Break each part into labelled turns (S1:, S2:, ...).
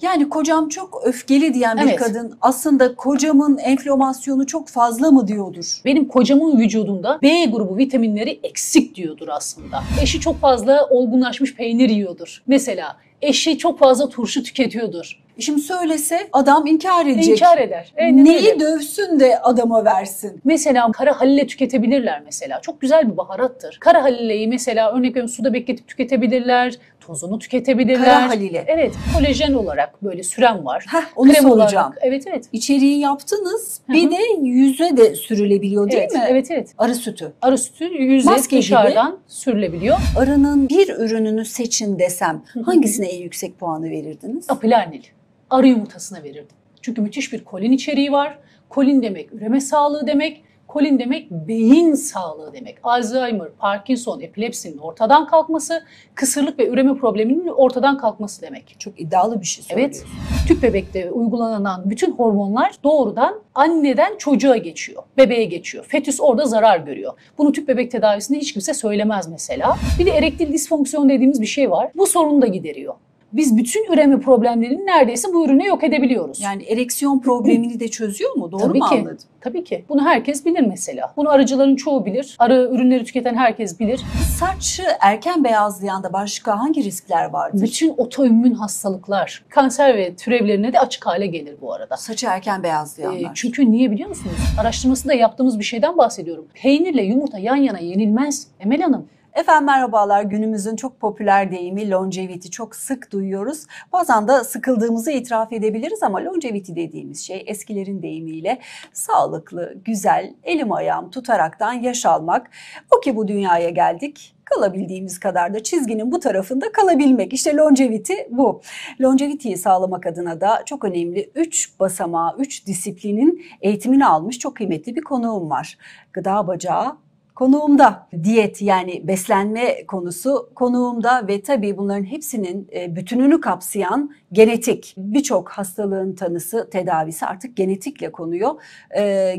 S1: Yani kocam çok öfkeli diyen bir
S2: Evet.
S1: kadın aslında kocamın enflamasyonu çok fazla mı diyordur?
S2: Benim kocamın vücudunda B grubu vitaminleri eksik diyordur aslında. Eşi çok fazla olgunlaşmış peynir yiyordur. Mesela eşi çok fazla turşu tüketiyordur.
S1: Şimdi söylese adam inkar edecek.
S2: İnkar eder. Aynen
S1: Neyi
S2: öyle.
S1: dövsün de adama versin?
S2: Mesela kara halile tüketebilirler mesela. Çok güzel bir baharattır. Kara halileyi mesela örnek veriyorum suda bekletip tüketebilirler. Tozunu tüketebilirler.
S1: Kara halile.
S2: Evet. Kolajen olarak böyle sürem var.
S1: Onu
S2: Krem
S1: soracağım.
S2: olarak. Evet evet.
S1: İçeriği yaptınız.
S2: Hı hı.
S1: Bir de yüze de sürülebiliyor değil
S2: Evet,
S1: mi?
S2: evet evet.
S1: Arı sütü.
S2: Arı sütü yüze
S1: Maske gibi.
S2: dışarıdan sürülebiliyor.
S1: Arının bir ürününü seçin desem hangisine en yüksek puanı verirdiniz?
S2: Apilarnil. Arı yumurtasına verirdim. Çünkü müthiş bir kolin içeriği var. Kolin demek üreme sağlığı demek. Kolin demek beyin sağlığı demek. Alzheimer, Parkinson, epilepsinin ortadan kalkması, kısırlık ve üreme probleminin ortadan kalkması demek.
S1: Çok iddialı bir şey söylüyorsun.
S2: Evet, tüp bebekte uygulanan bütün hormonlar doğrudan anneden çocuğa geçiyor, bebeğe geçiyor. Fetüs orada zarar görüyor. Bunu tüp bebek tedavisinde hiç kimse söylemez mesela. Bir de erektil disfonksiyon dediğimiz bir şey var. Bu sorunu da gideriyor. Biz bütün üreme problemlerini neredeyse bu ürüne yok edebiliyoruz.
S1: Yani ereksiyon problemini de çözüyor mu? Doğru
S2: Tabii
S1: mu
S2: ki.
S1: anladım?
S2: Tabii ki. Bunu herkes bilir mesela. Bunu arıcıların çoğu bilir. Arı ürünleri tüketen herkes bilir.
S1: Saçı erken beyazlayan da başka hangi riskler vardır?
S2: Bütün otoimmün hastalıklar, kanser ve türevlerine de açık hale gelir bu arada.
S1: Saçı erken beyazlayanlar.
S2: Çünkü niye biliyor musunuz? Araştırmasında yaptığımız bir şeyden bahsediyorum. Peynirle yumurta yan yana yenilmez Emel Hanım.
S1: Efendim merhabalar. Günümüzün çok popüler deyimi longevity çok sık duyuyoruz. Bazen de sıkıldığımızı itiraf edebiliriz ama longevity dediğimiz şey eskilerin deyimiyle sağlıklı, güzel, elim ayağım tutaraktan yaş almak. O ki bu dünyaya geldik. Kalabildiğimiz kadar da çizginin bu tarafında kalabilmek. İşte longevity bu. Longevity'yi sağlamak adına da çok önemli 3 basamağı, 3 disiplinin eğitimini almış çok kıymetli bir konuğum var. Gıda bacağı konuğumda, diyet yani beslenme konusu konuğumda ve tabii bunların hepsinin bütününü kapsayan genetik, birçok hastalığın tanısı, tedavisi artık genetikle konuyor.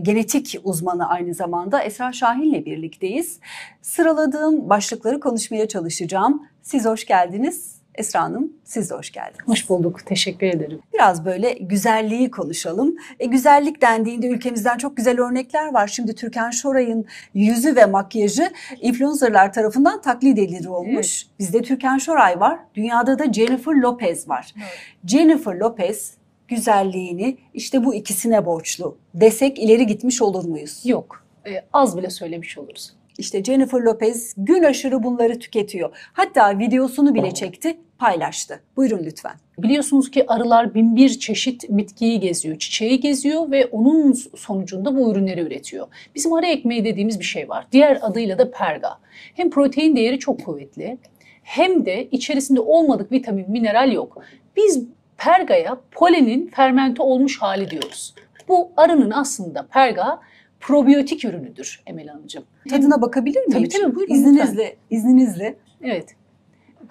S1: Genetik uzmanı aynı zamanda Esra Şahin'le birlikteyiz. Sıraladığım başlıkları konuşmaya çalışacağım. Siz hoş geldiniz. Esra Hanım, siz de hoş geldiniz.
S2: Hoş bulduk, teşekkür ederim.
S1: Biraz böyle güzelliği konuşalım. Güzellik dendiğinde ülkemizden çok güzel örnekler var. Şimdi Türkan Şoray'ın yüzü ve makyajı influencerlar tarafından taklit ediliyormuş. Evet. Bizde Türkan Şoray var, dünyada da Jennifer Lopez var. Evet. Jennifer Lopez güzelliğini işte bu ikisine borçlu desek ileri gitmiş olur muyuz?
S2: Yok, az bile söylemiş oluruz.
S1: İşte Jennifer Lopez gün aşırı bunları tüketiyor. Hatta videosunu bile çekti, paylaştı. Buyurun lütfen.
S2: Biliyorsunuz ki arılar bin bir çeşit bitkiyi geziyor, çiçeği geziyor ve onun sonucunda bu ürünleri üretiyor. Bizim arı ekmeği dediğimiz bir şey var. Diğer adıyla da perga. Hem protein değeri çok kuvvetli hem de içerisinde olmadık vitamin, mineral yok. Biz pergaya polenin fermente olmuş hali diyoruz. Bu arının aslında perga probiyotik ürünüdür Emel Hanımcığım.
S1: Tadına bakabilir miyim?
S2: Tabii buyurun.
S1: İzninizle.
S2: Evet.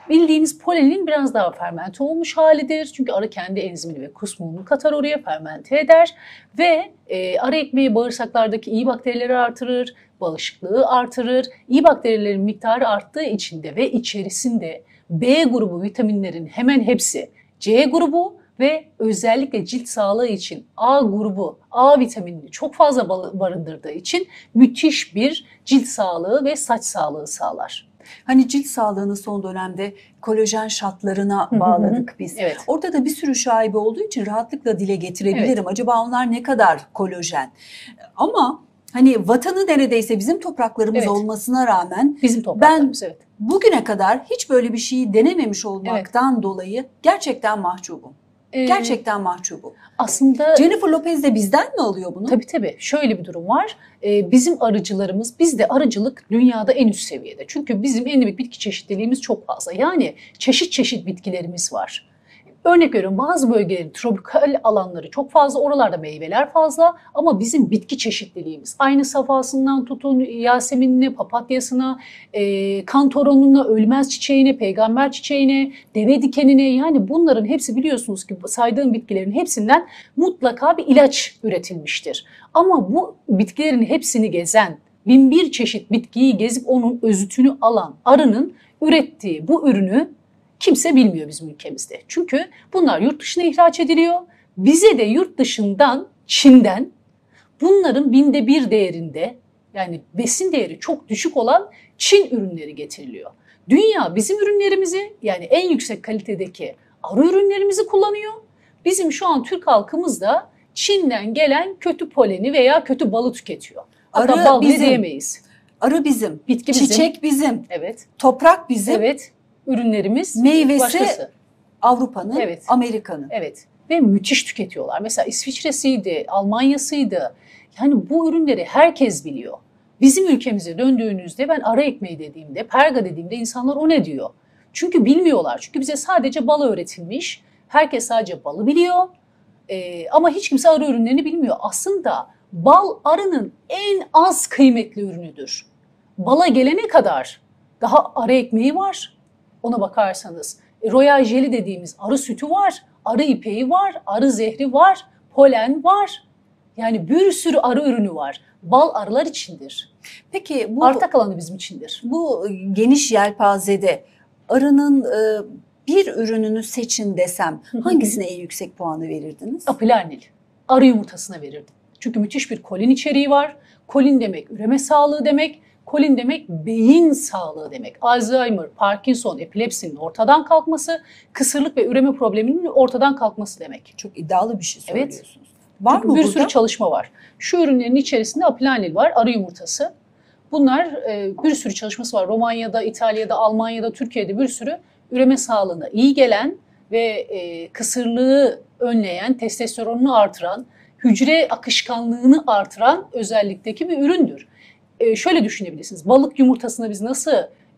S2: Bildiğiniz polenin biraz daha fermente olmuş halidir. Çünkü arı kendi enzimini ve kusmunu katar oraya, fermente eder. Ve arı ekmeği bağırsaklardaki iyi bakterileri artırır, bağışıklığı artırır. İyi bakterilerin miktarı arttığı için de ve içerisinde B grubu vitaminlerin hemen hepsi, C grubu ve özellikle cilt sağlığı için A grubu, A vitaminini çok fazla barındırdığı için müthiş bir cilt sağlığı ve saç sağlığı sağlar.
S1: Hani cilt sağlığını son dönemde kolajen şatlarına bağladık biz.
S2: Evet.
S1: Orada da bir sürü şaibe olduğu için rahatlıkla dile getirebilirim. Evet. Acaba onlar ne kadar kolajen? Ama hani vatanı neredeyse bizim topraklarımız olmasına rağmen
S2: bizim topraklarımız,
S1: ben bugüne kadar hiç böyle bir şeyi denememiş olmaktan dolayı gerçekten mahcubum. Gerçekten mahcubum.
S2: Aslında
S1: Jennifer Lopez de bizden mi alıyor bunu?
S2: Tabii. Şöyle bir durum var. Bizim arıcılarımız, bizde arıcılık dünyada en üst seviyede. Çünkü bizim endemik bitki çeşitliliğimiz çok fazla. Yani çeşit bitkilerimiz var. Örnek veriyorum, bazı bölgelerin tropikal alanları çok fazla, oralarda meyveler fazla ama bizim bitki çeşitliliğimiz aynı safhasından tutun yaseminine, papatyasına, kantoronuna, ölmez çiçeğine, peygamber çiçeğine, deve dikenine, yani bunların hepsi biliyorsunuz ki saydığım bitkilerin hepsinden mutlaka bir ilaç üretilmiştir. Ama bu bitkilerin hepsini gezen, bin bir çeşit bitkiyi gezip onun özütünü alan arının ürettiği bu ürünü Kimse bilmiyor bizim ülkemizde. Çünkü bunlar yurt dışına ihraç ediliyor. Bize de yurt dışından, Çin'den bunların 1/1000 değerinde, yani besin değeri çok düşük olan Çin ürünleri getiriliyor. Dünya bizim ürünlerimizi, yani en yüksek kalitedeki arı ürünlerimizi kullanıyor. Bizim şu an Türk halkımız da Çin'den gelen kötü poleni veya kötü balı tüketiyor. Hatta
S1: Arı
S2: bal bile
S1: bizim.
S2: diyemeyiz.
S1: Arı bizim,
S2: Bitki bizim.
S1: çiçek bizim,
S2: Evet.
S1: toprak bizim,
S2: Evet. Ürünlerimiz
S1: meyvesi
S2: başkası.
S1: Avrupa'nın,
S2: Evet.
S1: Amerika'nın.
S2: Evet. Ve müthiş tüketiyorlar. Mesela İsviçre'siydi, Almanya'sıydı. Yani bu ürünleri herkes biliyor. Bizim ülkemize döndüğünüzde ben ara ekmeği dediğimde, perga dediğimde insanlar o ne diyor? Çünkü bilmiyorlar. Çünkü bize sadece bal öğretilmiş. Herkes sadece balı biliyor. Ama hiç kimse arı ürünlerini bilmiyor. Aslında bal arının en az kıymetli ürünüdür. Bala gelene kadar daha arı ekmeği var. Ona bakarsanız. Royal jeli dediğimiz arı sütü var. Arı ipeği var. Arı zehri var. Polen var. Yani bir sürü arı ürünü var. Bal arılar içindir.
S1: Peki bu
S2: Arta kalanı bizim içindir.
S1: bu geniş yelpazede arının bir ürününü seçin desem hangisine en yüksek puanı verirdiniz?
S2: Apilarnil. Arı yumurtasına verirdim. Çünkü müthiş bir kolin içeriği var. Kolin demek üreme sağlığı demek. Kolin demek beyin sağlığı demek. Alzheimer, Parkinson, epilepsinin ortadan kalkması, kısırlık ve üreme probleminin ortadan kalkması demek.
S1: Çok iddialı bir şey
S2: Evet.
S1: söylüyorsunuz. Var
S2: Çünkü
S1: mı
S2: bir
S1: burada?
S2: sürü çalışma var. Şu ürünlerin içerisinde apilanil var, arı yumurtası. Bunlar bir sürü çalışması var. Romanya'da, İtalya'da, Almanya'da, Türkiye'de bir sürü üreme sağlığına iyi gelen ve kısırlığı önleyen, testosteronunu artıran, hücre akışkanlığını artıran özellikteki bir üründür. Şöyle düşünebilirsiniz. Balık yumurtasına biz nasıl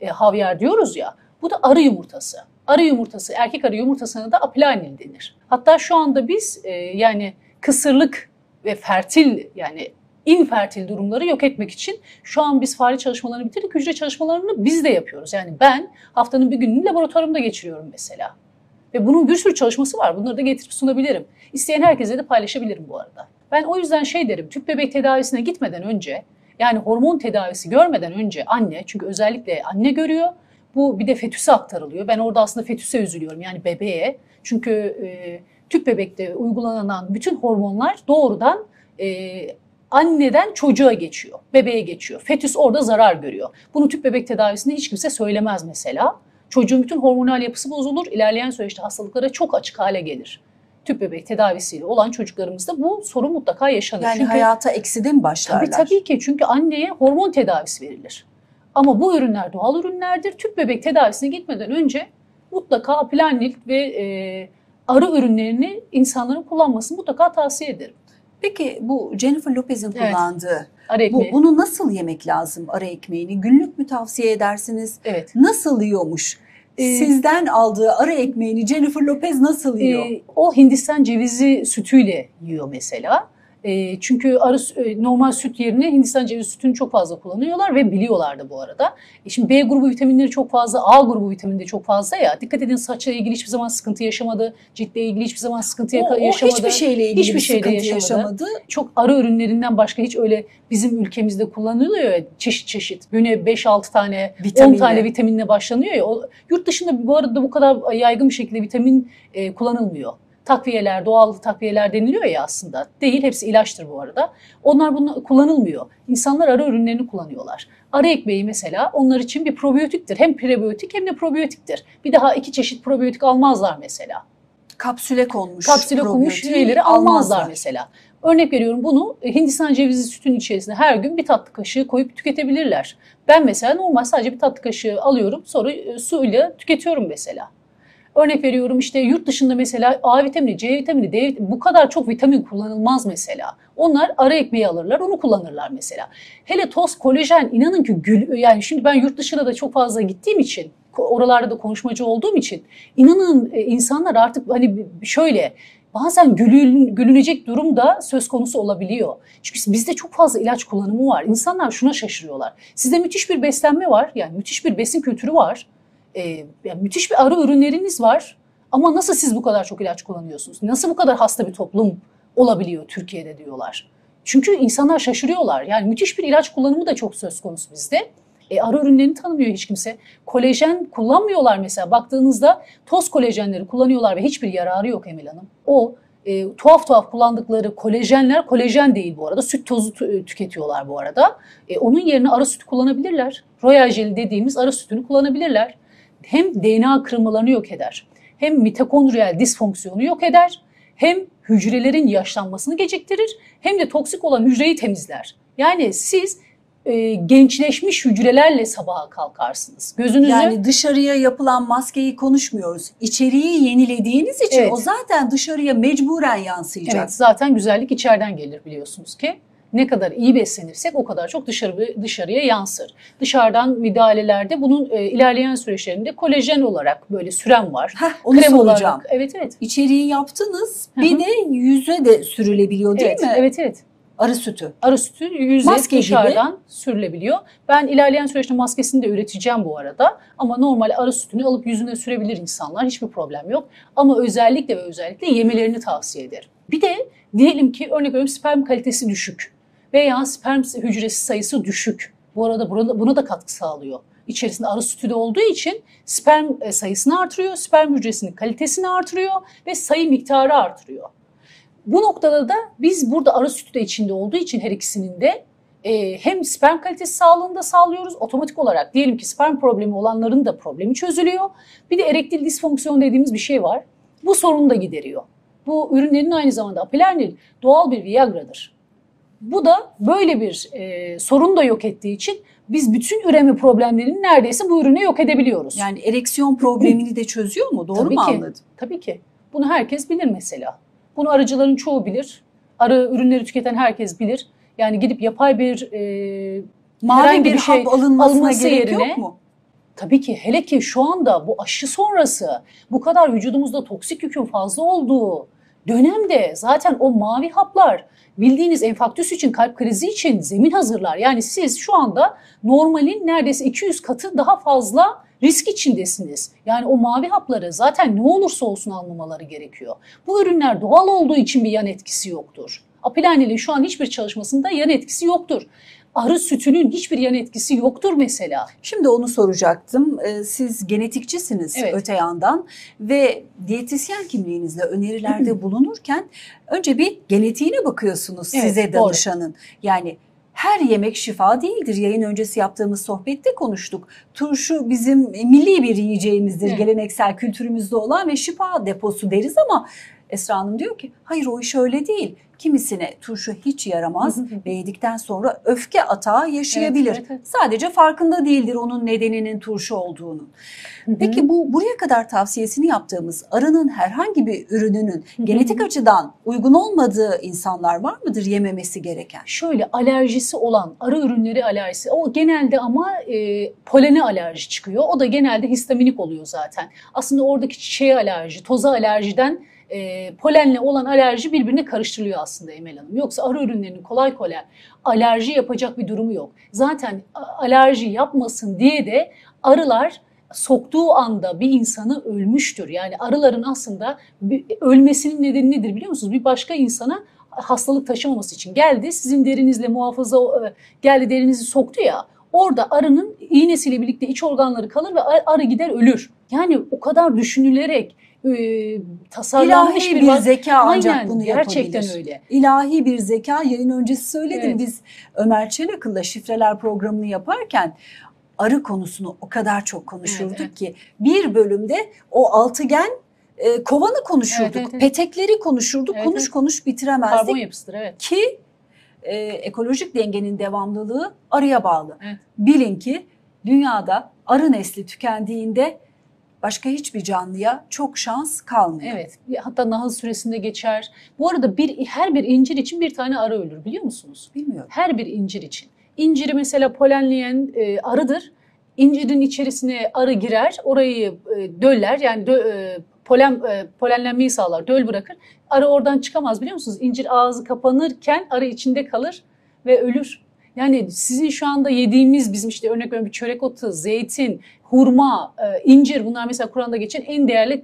S2: havyar diyoruz ya, bu da arı yumurtası. Arı yumurtası, erkek arı yumurtasına da apilanil denir. Hatta şu anda biz yani kısırlık ve fertil, yani infertil durumları yok etmek için şu an biz fare çalışmalarını bitirdik. Hücre çalışmalarını biz de yapıyoruz. Yani ben haftanın bir gününü laboratuvarımda geçiriyorum mesela. Ve bunun bir sürü çalışması var. Bunları da getirip sunabilirim. İsteyen herkese de paylaşabilirim bu arada. Ben o yüzden şey derim, tüp bebek tedavisine gitmeden önce, yani hormon tedavisi görmeden önce anne, çünkü özellikle anne görüyor. Bu bir de fetüse aktarılıyor. Ben orada aslında fetüse üzülüyorum, yani bebeğe. Çünkü tüp bebekte uygulanan bütün hormonlar doğrudan anneden çocuğa geçiyor, bebeğe geçiyor. Fetüs orada zarar görüyor. Bunu tüp bebek tedavisinde hiç kimse söylemez mesela. Çocuğun bütün hormonal yapısı bozulur, ilerleyen süreçte hastalıklara çok açık hale gelir. Tüp bebek tedavisiyle olan çocuklarımızda bu sorun mutlaka yaşanır.
S1: Yani
S2: çünkü
S1: hayata ekside mi başlarlar?
S2: Tabii ki, çünkü anneye hormon tedavisi verilir. Ama bu ürünler doğal ürünlerdir. Tüp bebek tedavisine gitmeden önce mutlaka apilanil ve arı ürünlerini insanların kullanmasını mutlaka tavsiye ederim.
S1: Peki bu Jennifer Lopez'in
S2: Evet.
S1: kullandığı,
S2: Arı ekmeği.
S1: bunu nasıl yemek lazım ara ekmeğini? Günlük mü tavsiye edersiniz?
S2: Evet.
S1: Nasıl yiyormuş? Sizden aldığı ara ekmeğini Jennifer Lopez nasıl yiyor?
S2: O Hindistan cevizi sütüyle yiyor mesela. Çünkü normal süt yerine Hindistan cevizi sütünü çok fazla kullanıyorlar ve biliyorlar da bu arada. Şimdi B grubu vitaminleri çok fazla, A grubu vitamini de çok fazla ya. Dikkat edin, saçla ilgili hiçbir zaman sıkıntı yaşamadı, ciltle ilgili hiçbir zaman sıkıntı yaşamadı.
S1: Hiçbir şeyle ilgili
S2: hiçbir
S1: bir
S2: şeyde
S1: sıkıntı yaşamadı.
S2: Çok arı ürünlerinden başka hiç öyle bizim ülkemizde kullanılıyor ya, çeşit çeşit. Güne 5-6 tane, 10 tane vitaminle başlanıyor ya. Yurt dışında bu arada bu kadar yaygın bir şekilde vitamin kullanılmıyor. Takviyeler, doğal takviyeler deniliyor ya aslında. Değil, hepsi ilaçtır bu arada. Onlar bunu kullanılmıyor. İnsanlar arı ürünlerini kullanıyorlar. Arı ekmeği mesela onlar için bir probiyotiktir. Hem prebiyotik hem de probiyotiktir. Bir daha 2 çeşit probiyotik almazlar mesela.
S1: Kapsüle konmuş.
S2: Kapsüle konmuş üyeleri almazlar mesela. Örnek veriyorum, bunu Hindistan cevizi sütünün içerisine her gün bir tatlı kaşığı koyup tüketebilirler. Ben mesela normal sadece bir tatlı kaşığı alıyorum, sonra suyla tüketiyorum mesela. Örnek veriyorum, işte yurt dışında mesela A vitamini, C vitamini, D vitamini, bu kadar çok vitamin kullanılmaz mesela. Onlar ara ekmeği alırlar, onu kullanırlar mesela. Hele toz, kolajen, inanın ki yani şimdi ben yurt dışına da çok fazla gittiğim için, oralarda da konuşmacı olduğum için, inanın insanlar artık hani şöyle bazen gülünecek durum da söz konusu olabiliyor. Çünkü bizde çok fazla ilaç kullanımı var. İnsanlar şuna şaşırıyorlar. Sizde müthiş bir beslenme var, yani müthiş bir besin kültürü var. Yani müthiş bir arı ürünleriniz var ama nasıl siz bu kadar çok ilaç kullanıyorsunuz? Nasıl bu kadar hasta bir toplum olabiliyor Türkiye'de diyorlar. Çünkü insanlar şaşırıyorlar. Yani müthiş bir ilaç kullanımı da çok söz konusu bizde. Arı ürünlerini tanımıyor hiç kimse. Kolajen kullanmıyorlar mesela. Baktığınızda toz kolajenleri kullanıyorlar ve hiçbir yararı yok Emel Hanım. O tuhaf tuhaf kullandıkları kolajenler kolajen değil bu arada. Süt tozu tüketiyorlar bu arada. Onun yerine arı sütü kullanabilirler. Royal jeli dediğimiz arı sütünü kullanabilirler. Hem DNA kırılmalarını yok eder. Hem mitokondriyal disfonksiyonu yok eder. Hem hücrelerin yaşlanmasını geciktirir. Hem de toksik olan hücreyi temizler. Yani siz gençleşmiş hücrelerle sabaha kalkarsınız. Gözünüzü...
S1: Yani dışarıya yapılan maskeyi konuşmuyoruz. İçeriği yenilediğiniz için
S2: Evet.
S1: o zaten dışarıya mecburen yansıyacak.
S2: Evet, zaten güzellik içeriden gelir biliyorsunuz ki. Ne kadar iyi beslenirsek o kadar çok dışarıya yansır. Dışarıdan müdahalelerde bunun ilerleyen süreçlerinde kolajen olarak böyle süren var.
S1: Onu
S2: Krem
S1: soracağım.
S2: olarak. Evet, evet.
S1: İçeriği yaptınız. Bir de yüze de sürülebiliyor değil
S2: Evet,
S1: mi?
S2: evet, evet.
S1: Arı sütü.
S2: Arı sütü yüze
S1: Maske
S2: dışarıdan sürülebiliyor. Ben ilerleyen süreçte maskesini de üreteceğim bu arada. Ama normal arı sütünü alıp yüzüne sürebilir insanlar. Hiçbir problem yok. Ama özellikle ve özellikle yemelerini tavsiye ederim. Bir de diyelim ki örnek veriyorum sperm kalitesi düşük veya sperm hücresi sayısı düşük. Bu arada buna da katkı sağlıyor. İçerisinde arı sütü de olduğu için sperm sayısını artırıyor, sperm hücresinin kalitesini artırıyor ve sayı miktarı artırıyor. Bu noktada da biz burada arı sütü de içinde olduğu için her ikisinin de hem sperm kalitesi sağlığını da sağlıyoruz. Otomatik olarak diyelim ki sperm problemi olanların da problemi çözülüyor. Bir de erektil disfonksiyon dediğimiz bir şey var. Bu sorunu da gideriyor. Bu ürünlerin aynı zamanda apelernil doğal bir Viagra'dır. Bu da böyle bir sorun da yok ettiği için biz bütün üreme problemlerini neredeyse bu ürüne yok edebiliyoruz.
S1: Yani ereksiyon problemini de çözüyor mu? Doğru
S2: Tabii
S1: mu
S2: ki,
S1: anladım?
S2: tabii ki. Bunu herkes bilir mesela. Bunu arıcıların çoğu bilir. Arı ürünleri tüketen herkes bilir. Yani gidip yapay bir
S1: Mavi
S2: herhangi
S1: bir
S2: bir şey
S1: hap alınmasına
S2: alması
S1: gerek
S2: yerine,
S1: yok mu?
S2: tabii ki hele ki şu anda bu aşı sonrası bu kadar vücudumuzda toksik yükün fazla olduğu dönemde zaten o mavi haplar bildiğiniz enfarktüs için, kalp krizi için zemin hazırlar. Yani siz şu anda normalin neredeyse 200 katı daha fazla risk içindesiniz. Yani o mavi hapları zaten ne olursa olsun almamaları gerekiyor. Bu ürünler doğal olduğu için bir yan etkisi yoktur. Apelernil'in şu an hiçbir çalışmasında yan etkisi yoktur. Arı sütünün hiçbir yan etkisi yoktur mesela.
S1: Şimdi onu soracaktım. Siz genetikçisiniz
S2: Evet.
S1: öte yandan ve diyetisyen kimliğinizle önerilerde bulunurken önce bir genetiğine bakıyorsunuz
S2: Evet,
S1: size
S2: doğru.
S1: danışanın. Yani her yemek şifa değildir. Yayın öncesi yaptığımız sohbette konuştuk. Turşu bizim milli bir yiyeceğimizdir.
S2: Evet.
S1: Geleneksel kültürümüzde olan ve şifa deposu deriz ama Esra Hanım diyor ki hayır o iş öyle değil. Kimisine turşu hiç yaramaz ve yedikten sonra öfke atağı yaşayabilir.
S2: Evet, evet.
S1: Sadece farkında değildir onun nedeninin turşu olduğunu. Peki bu buraya kadar tavsiyesini yaptığımız arının herhangi bir ürününün genetik açıdan uygun olmadığı insanlar var mıdır yememesi gereken?
S2: Şöyle alerjisi olan arı ürünleri alerjisi o genelde ama polene alerji çıkıyor. O da genelde histaminik oluyor zaten. Aslında oradaki çiçeğe alerji, toza alerjiden polenle olan alerji birbirine karıştırılıyor aslında Emel Hanım. Yoksa arı ürünlerinin kolay kolay alerji yapacak bir durumu yok. Zaten alerji yapmasın diye de arılar soktuğu anda bir insanı ölmüştür. Yani arıların aslında ölmesinin nedeni nedir biliyor musunuz? Bir başka insana hastalık taşımaması için geldi. Sizin derinizle muhafaza geldi derinizi soktu ya. Orada arının iğnesiyle birlikte iç organları kalır ve arı gider ölür. Yani o kadar düşünülerek tasarlanmış
S1: İlahi bir zeka ancak
S2: Aynen,
S1: bunu
S2: gerçekten
S1: yapabilir.
S2: öyle.
S1: İlahi bir zeka yayın öncesi söyledim.
S2: Evet.
S1: Biz Ömer Çelakıl'la şifreler programını yaparken arı konusunu o kadar çok konuşurduk
S2: Evet, evet.
S1: ki bir bölümde o altıgen kovanı konuşurduk.
S2: Evet, evet.
S1: Petekleri konuşurduk.
S2: Evet,
S1: konuş
S2: evet.
S1: konuş bitiremezdik.
S2: Karbon yapısıdır, evet.
S1: Ki ekolojik dengenin devamlılığı arıya bağlı.
S2: Evet.
S1: Bilin ki dünyada arı nesli tükendiğinde başka hiçbir canlıya çok şans kalmıyor.
S2: Evet. Hatta nahıl süresinde geçer. Bu arada her bir incir için bir tane arı ölür biliyor musunuz?
S1: Bilmiyorum.
S2: Her bir incir için. İnciri mesela polenleyen arıdır. İncirin içerisine arı girer, orayı döller yani polenlenmeyi sağlar, döl bırakır. Arı oradan çıkamaz biliyor musunuz? İncir ağzı kapanırken arı içinde kalır ve ölür. Yani sizin şu anda yediğimiz bizim işte örnek veriyorum bir çörek otu, zeytin, hurma, incir bunlar mesela Kur'an'da geçen en değerli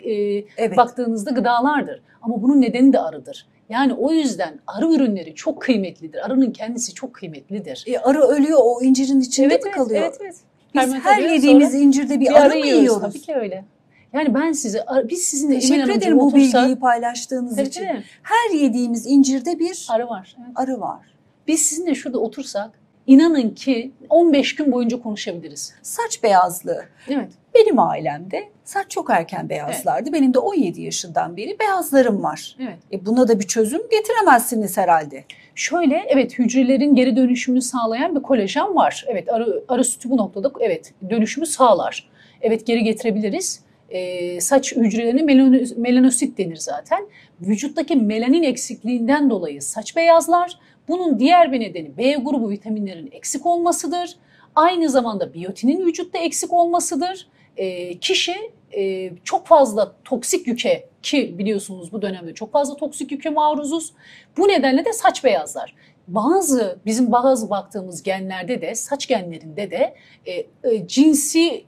S1: Evet.
S2: baktığınızda gıdalardır. Ama bunun nedeni de arıdır. Yani o yüzden arı ürünleri çok kıymetlidir. Arının kendisi çok kıymetlidir.
S1: Arı ölüyor o incirin içinde mi kalıyor?
S2: Evet, evet.
S1: Biz
S2: Fermente
S1: her
S2: ediyor,
S1: yediğimiz
S2: sonra
S1: incirde bir
S2: bir
S1: arı
S2: ara
S1: mı
S2: yiyoruz.
S1: yiyoruz?
S2: Tabii ki öyle. Yani biz sizinle Emel
S1: Teşekkür
S2: Hanımcığım
S1: ederim bu
S2: otursak,
S1: bilgiyi paylaştığınız
S2: tabii
S1: için.
S2: ki
S1: Her yediğimiz incirde bir
S2: arı var. Evet.
S1: arı var.
S2: Biz sizinle şurada otursak inanın ki 15 gün boyunca konuşabiliriz.
S1: Saç beyazlığı.
S2: Evet.
S1: Benim ailemde saç çok erken beyazlardı. Benim de 17 yaşından beri beyazlarım var.
S2: Evet.
S1: Buna da bir çözüm getiremezsiniz herhalde.
S2: Şöyle, evet, hücrelerin geri dönüşümünü sağlayan bir kolajen var. Evet, arı sütü bu noktada evet dönüşümü sağlar. Evet, geri getirebiliriz. Saç hücrelerine melanosit denir zaten. Vücuttaki melanin eksikliğinden dolayı saç beyazlar. Bunun diğer bir nedeni B grubu vitaminlerin eksik olmasıdır. Aynı zamanda biyotinin vücutta eksik olmasıdır. Kişi çok fazla toksik yüke, ki biliyorsunuz bu dönemde çok fazla toksik yüke maruzuz. Bu nedenle de saç beyazlar. Bizim bazı baktığımız genlerde de, saç genlerinde de cinsi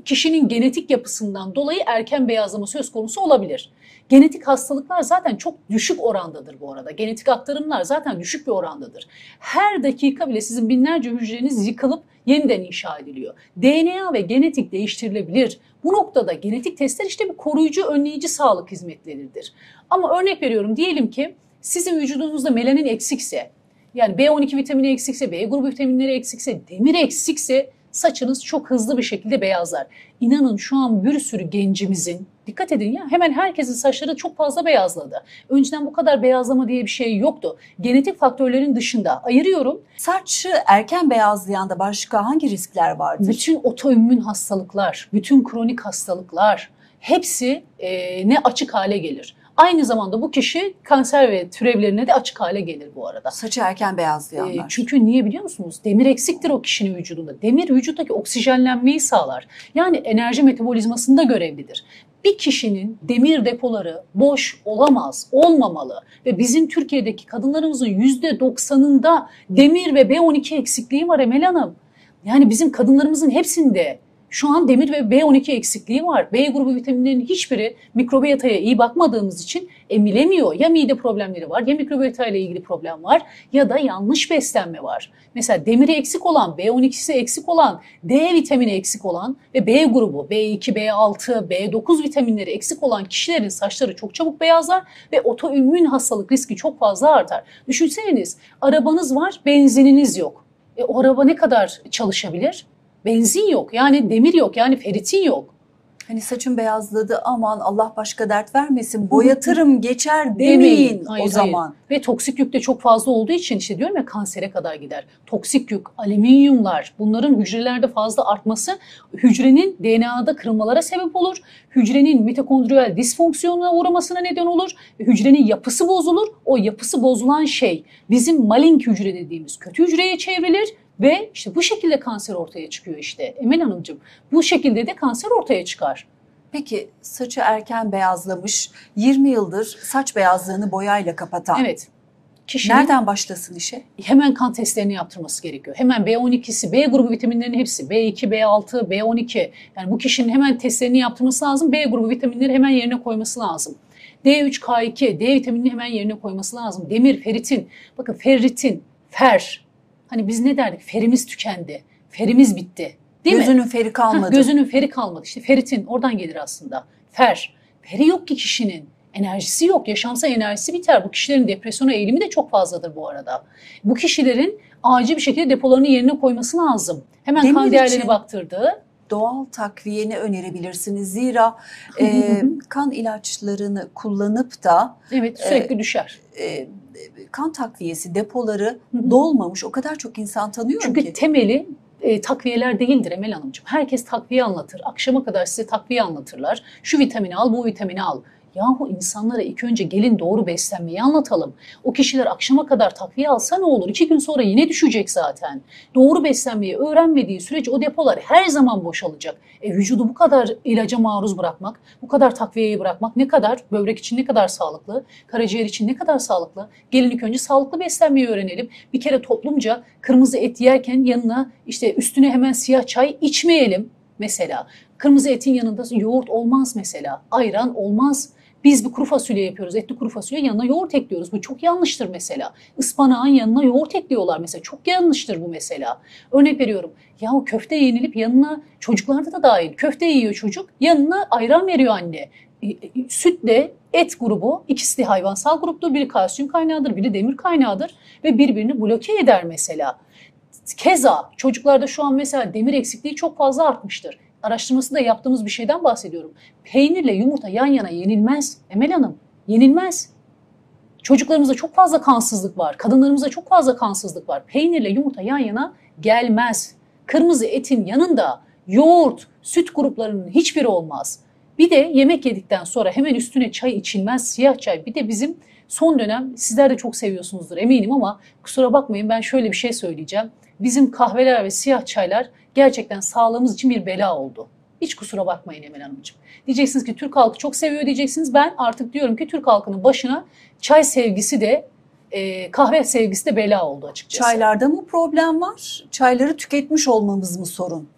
S2: kişinin genetik yapısından dolayı erken beyazlama söz konusu olabilir. Genetik hastalıklar zaten çok düşük orandadır bu arada. Genetik aktarımlar zaten düşük bir orandadır. Her dakika bile sizin binlerce hücreniz yıkılıp yeniden inşa ediliyor. DNA ve genetik değiştirilebilir. Bu noktada genetik testler işte bir koruyucu, önleyici sağlık hizmetleridir. Ama örnek veriyorum, diyelim ki sizin vücudunuzda melanin eksikse, yani B12 vitamini eksikse, B grubu vitaminleri eksikse, demir eksikse saçınız çok hızlı bir şekilde beyazlar. İnanın şu an bir sürü gencimizin, dikkat edin ya, hemen herkesin saçları çok fazla beyazladı. Önceden bu kadar beyazlama diye bir şey yoktu. Genetik faktörlerin dışında ayırıyorum.
S1: Saçı erken beyazlayan da başka hangi riskler vardır?
S2: Bütün otoimmün hastalıklar, bütün kronik hastalıklar hepsi ne açık hale gelir. Aynı zamanda bu kişi kanser ve türevlerine de açık hale gelir bu arada.
S1: Saçı erken beyazlayanlar.
S2: Çünkü niye biliyor musunuz? Demir eksiktir o kişinin vücudunda. Demir vücuttaki oksijenlenmeyi sağlar. Yani enerji metabolizmasında görevlidir. Bir kişinin demir depoları boş olamaz, olmamalı. Ve bizim Türkiye'deki kadınlarımızın %90'ında demir ve B12 eksikliği var Emel Hanım. Yani bizim kadınlarımızın hepsinde şu an demir ve B12 eksikliği var. B grubu vitaminlerinin hiçbiri mikrobiyotaya iyi bakmadığımız için emilemiyor. Ya mide problemleri var, ya mikrobiyota ile ilgili problem var, ya da yanlış beslenme var. Mesela demiri eksik olan, B12'si eksik olan, D vitamini eksik olan ve B grubu, B2, B6, B9 vitaminleri eksik olan kişilerin saçları çok çabuk beyazlar ve otoimmün hastalık riski çok fazla artar. Düşünseniz, arabanız var, benzininiz yok. O araba ne kadar çalışabilir? Benzin yok, yani demir yok, yani feritin yok.
S1: Hani saçım beyazladı, aman Allah başka dert vermesin, boyatırım geçer demeyin
S2: hayır,
S1: o zaman.
S2: Hayır. Ve toksik yük de çok fazla olduğu için işte diyorum ya, kansere kadar gider. Toksik yük, alüminyumlar, bunların hücrelerde fazla artması hücrenin DNA'da kırılmalara sebep olur. Hücrenin mitokondriyal disfonksiyonuna uğramasına neden olur. Hücrenin yapısı bozulur. O yapısı bozulan şey bizim malign hücre dediğimiz kötü hücreye çevrilir. Ve işte bu şekilde kanser ortaya çıkıyor işte Emel Hanımcığım. Bu şekilde de kanser ortaya çıkar.
S1: Peki saçı erken beyazlamış, 20 yıldır saç beyazlığını boyayla kapatan.
S2: Evet. Kişinin
S1: nereden başlasın işe?
S2: Hemen kan testlerini yaptırması gerekiyor. Hemen B12'si, B grubu vitaminlerinin hepsi, B2, B6, B12. Yani bu kişinin hemen testlerini yaptırması lazım. B grubu vitaminleri hemen yerine koyması lazım. D3, K2, D vitaminini hemen yerine koyması lazım. Demir, feritin. Bakın ferritin, fer. Hani biz ne derdik? Ferimiz tükendi. Ferimiz bitti. Değil
S1: Gözünün
S2: mi?
S1: feri kalmadı.
S2: Gözünün feri kalmadı. İşte feritin oradan gelir aslında. Fer. Feri yok ki kişinin. Enerjisi yok. Yaşamsal enerjisi biter. Bu kişilerin depresyona eğilimi de çok fazladır bu arada. Bu kişilerin acil bir şekilde depolarını yerine koyması lazım. Hemen
S1: Demir
S2: kan değerlerine
S1: için
S2: baktırdı.
S1: Doğal takviyeni önerebilirsiniz. Zira kan ilaçlarını kullanıp da
S2: evet, sürekli düşer.
S1: Kan takviyesi depoları dolmamış o kadar çok insan tanıyorum
S2: Çünkü
S1: ki.
S2: temeli takviyeler değildir Emel Hanımcığım. Herkes takviye anlatır. Akşama kadar size takviye anlatırlar. Şu vitamini al, bu vitamini al. Yahu insanlara ilk önce gelin doğru beslenmeyi anlatalım. O kişiler akşama kadar takviye alsa ne olur? 2 gün sonra yine düşecek zaten. Doğru beslenmeyi öğrenmediği sürece o depolar her zaman boşalacak. Vücudu bu kadar ilaca maruz bırakmak, bu kadar takviyeye bırakmak ne kadar, böbrek için ne kadar sağlıklı, karaciğer için ne kadar sağlıklı? Gelin ilk önce sağlıklı beslenmeyi öğrenelim. Bir kere toplumca kırmızı et yerken yanına işte üstüne hemen siyah çay içmeyelim mesela. Kırmızı etin yanında yoğurt olmaz mesela, ayran olmaz. Biz bir kuru fasulye yapıyoruz, etli kuru fasulye, yanına yoğurt ekliyoruz. Bu çok yanlıştır mesela. Ispanağın yanına yoğurt ekliyorlar mesela. Çok yanlıştır bu mesela. Örnek veriyorum. Ya köfte yenilip yanına, çocuklarda da dahil, köfte yiyor çocuk, yanına ayran veriyor anne. Sütle et grubu, ikisi de hayvansal gruptur. Biri kalsiyum kaynağıdır, biri demir kaynağıdır ve birbirini bloke eder mesela. Keza çocuklarda şu an mesela demir eksikliği çok fazla artmıştır. Araştırması da yaptığımız bir şeyden bahsediyorum. Peynirle yumurta yan yana yenilmez Emel Hanım. Yenilmez. Çocuklarımızda çok fazla kansızlık var. Kadınlarımızda çok fazla kansızlık var. Peynirle yumurta yan yana gelmez. Kırmızı etin yanında yoğurt, süt gruplarının hiçbiri olmaz. Bir de yemek yedikten sonra hemen üstüne çay içilmez, siyah çay. Bir de bizim son dönem, sizler de çok seviyorsunuzdur eminim ama kusura bakmayın, ben şöyle bir şey söyleyeceğim. Bizim kahveler ve siyah çaylar gerçekten sağlığımız için bir bela oldu. Hiç kusura bakmayın Emel Hanımcığım. Diyeceksiniz ki Türk halkı çok seviyor diyeceksiniz. Ben artık diyorum ki Türk halkının başına çay sevgisi de kahve sevgisi de bela oldu açıkçası.
S1: Çaylarda mı problem var? Çayları tüketmiş olmamız mı sorun?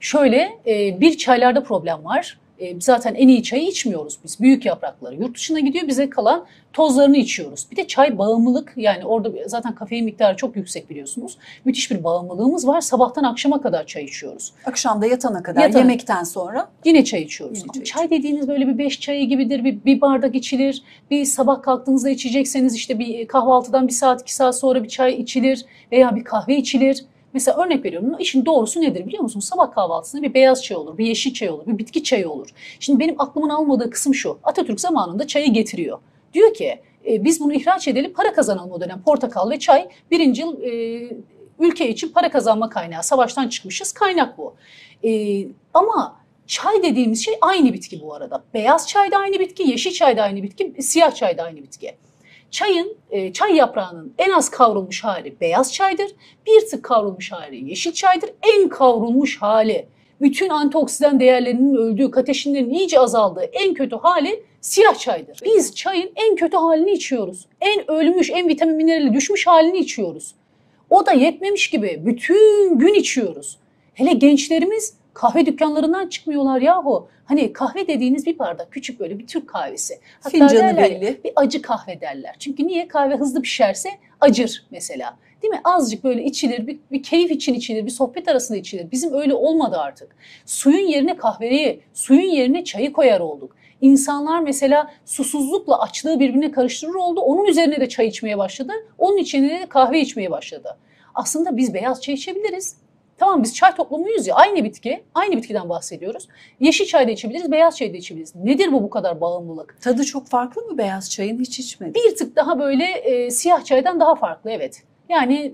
S2: Şöyle, bir çaylarda problem var. Zaten en iyi çayı içmiyoruz biz. Büyük yaprakları yurt dışına gidiyor, bize kalan tozlarını içiyoruz. Bir de çay bağımlılık, yani orada zaten kafein miktarı çok yüksek biliyorsunuz. Müthiş bir bağımlılığımız var. Sabahtan akşama kadar çay içiyoruz.
S1: Akşamda yatana kadar, yemekten sonra
S2: yine çay içiyoruz.
S1: Yine
S2: Ama çay dediğiniz böyle bir 5 çayı gibidir. Bir bardak içilir. Bir sabah kalktığınızda içecekseniz işte bir kahvaltıdan 1 saat 2 saat sonra bir çay içilir veya bir kahve içilir. Mesela örnek veriyorum, işin doğrusu nedir biliyor musunuz? Sabah kahvaltısında bir beyaz çay olur, bir yeşil çay olur, bir bitki çayı olur. Şimdi benim aklımın almadığı kısım şu: Atatürk zamanında çayı getiriyor. Diyor ki biz bunu ihraç edelim, para kazanalım o dönem. Portakal ve çay birincil ülke için para kazanma kaynağı. Savaştan çıkmışız, kaynak bu. Ama çay dediğimiz şey aynı bitki bu arada. Beyaz çay da aynı bitki, yeşil çay da aynı bitki, siyah çay da aynı bitki. Çay yaprağının en az kavrulmuş hali beyaz çaydır. Bir tık kavrulmuş hali yeşil çaydır. En kavrulmuş hali, bütün antioksidan değerlerinin öldüğü, kateşinlerin iyice azaldığı en kötü hali siyah çaydır. Biz çayın en kötü halini içiyoruz. En ölmüş, en vitamin minerali düşmüş halini içiyoruz. O da yetmemiş gibi bütün gün içiyoruz. Hele gençlerimiz kahve dükkanlarından çıkmıyorlar yahu. Hani kahve dediğiniz bir bardak küçük böyle bir Türk kahvesi. Hatta
S1: fincanı
S2: derler,
S1: belli.
S2: bir acı kahve derler. Çünkü niye? Kahve hızlı pişerse acır mesela. Değil mi? Azıcık böyle içilir, bir keyif için içilir, bir sohbet arasında içilir. Bizim öyle olmadı artık. Suyun yerine kahveyi, suyun yerine çayı koyar olduk. İnsanlar mesela susuzlukla açlığı birbirine karıştırır oldu. Onun üzerine de çay içmeye başladı. Onun içine de kahve içmeye başladı. Aslında biz beyaz çay içebiliriz. Tamam, biz çay toplumuyuz ya, aynı bitki, aynı bitkiden bahsediyoruz. Yeşil çay da içebiliriz, beyaz çay da içebiliriz. Nedir bu kadar bağımlılık?
S1: Tadı çok farklı mı beyaz çayın? Hiç içmedim.
S2: Bir tık daha böyle siyah çaydan daha farklı, evet. Yani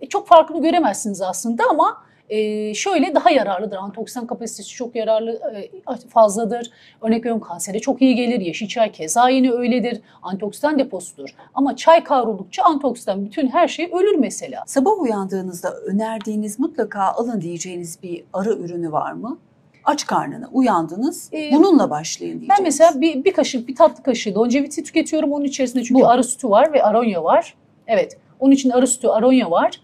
S2: çok farklı göremezsiniz aslında ama şöyle daha yararlıdır. Antioksidan kapasitesi çok yararlı, fazladır. Örnek veriyorum, kansere çok iyi gelir. Yeşil çay keza yine öyledir. Antioksidan deposudur. Ama çay kavruldukça antioksidan bütün her şey ölür mesela.
S1: Sabah uyandığınızda önerdiğiniz, mutlaka alın diyeceğiniz bir arı ürünü var mı? Aç karnına uyandınız, bununla başlayın diyeceğiniz.
S2: Ben mesela bir kaşık, bir tatlı kaşığı longevity tüketiyorum. Onun içerisinde çünkü arı sütü var ve aronya var. Evet, onun için arı sütü, aronya var.